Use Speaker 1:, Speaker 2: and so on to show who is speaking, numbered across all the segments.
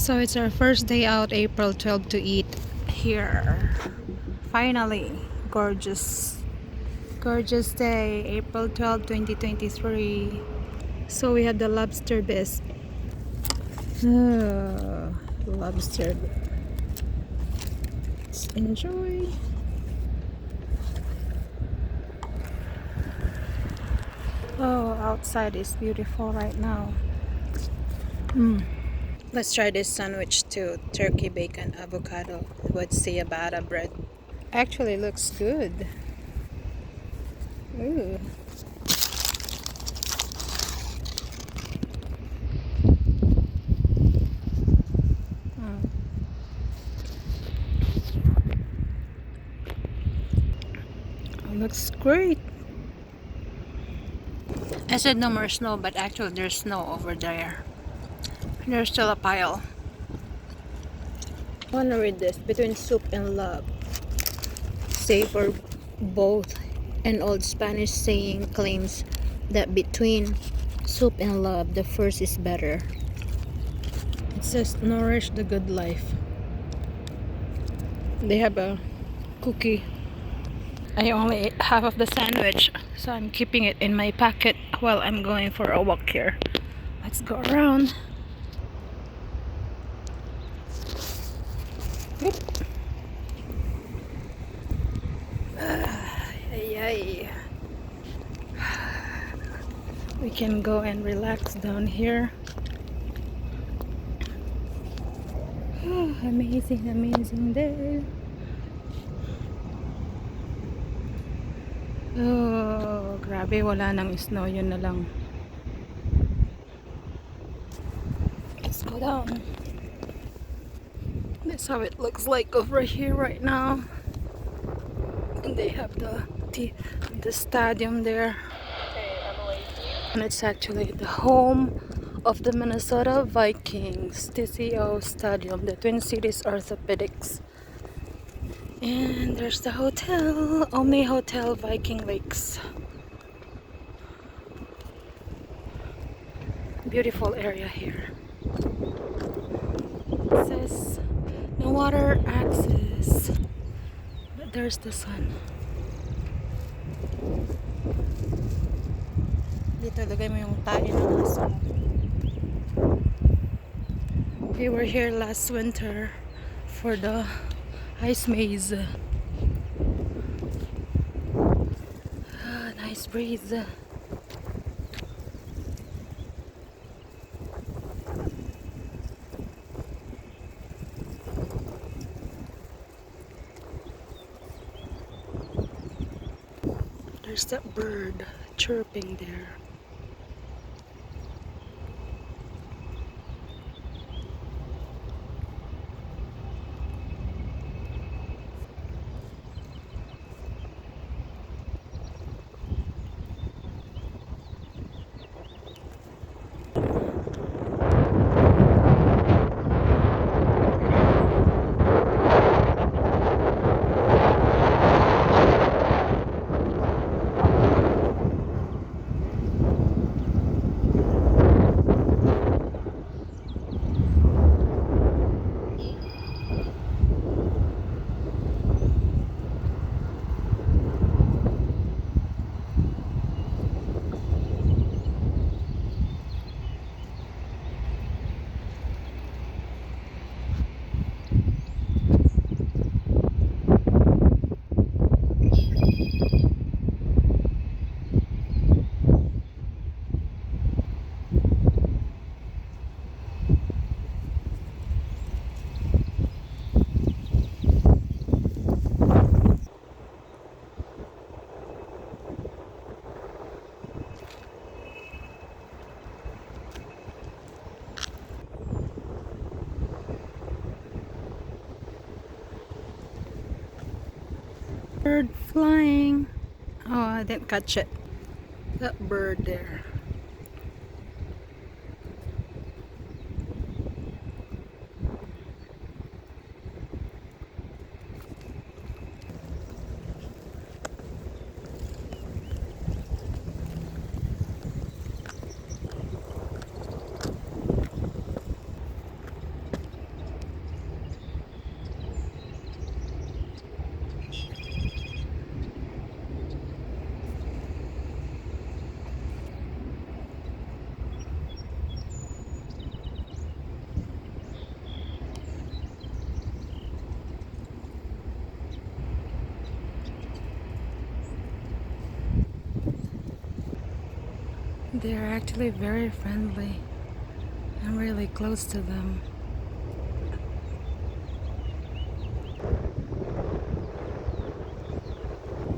Speaker 1: So it's our first day out, April 12, to eat here. Finally, gorgeous. Gorgeous day, April 12, 2023. So we have the lobster bisque. Lobster. Let's enjoy. Oh, outside is beautiful right now. Let's try this sandwich too. Turkey, bacon, avocado with ciabatta bread. Actually looks good. Ooh. Looks great. I said no more snow, but actually there's snow over there. There's still a pile. I wanna read this. Between soup and love. Say for both. An old Spanish saying claims that between soup and love, the first is better. It says nourish the good life. They have a cookie. I only ate half of the sandwich, so I'm keeping it in my pocket while I'm going for a walk here. Let's go around. Yep. Ay. We can go and relax down here. Amazing day. Oh, grabe, wala nang snow, yun na lang. Let's go down. That's how it looks like over here right now. And they have the stadium there. And it's actually the home of the Minnesota Vikings, TCO Stadium, the Twin Cities Orthopedics. And there's the hotel, Omni Hotel Viking Lakes. Beautiful area here. It says no water access, but there's the sun. Dito lagay mo yung tae ng aso. We were here last winter for the ice maze. Nice breeze. There's that bird chirping there. Bird flying. Oh, I didn't catch it. That bird there. They're actually very friendly. I'm really close to them.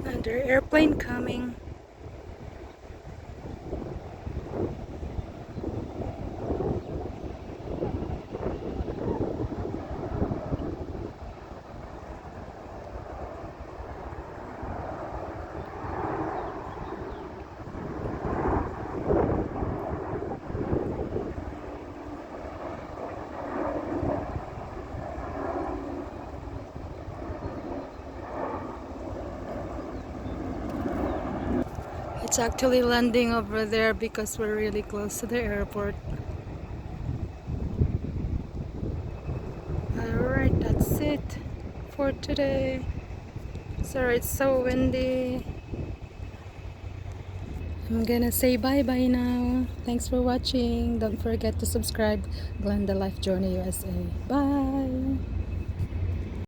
Speaker 1: Another airplane coming. It's actually landing over there because we're really close to the airport. Alright, that's it for today. Sorry, it's so windy. I'm gonna say bye bye now. Thanks for watching. Don't forget to subscribe. Glenda Life Journey USA. Bye.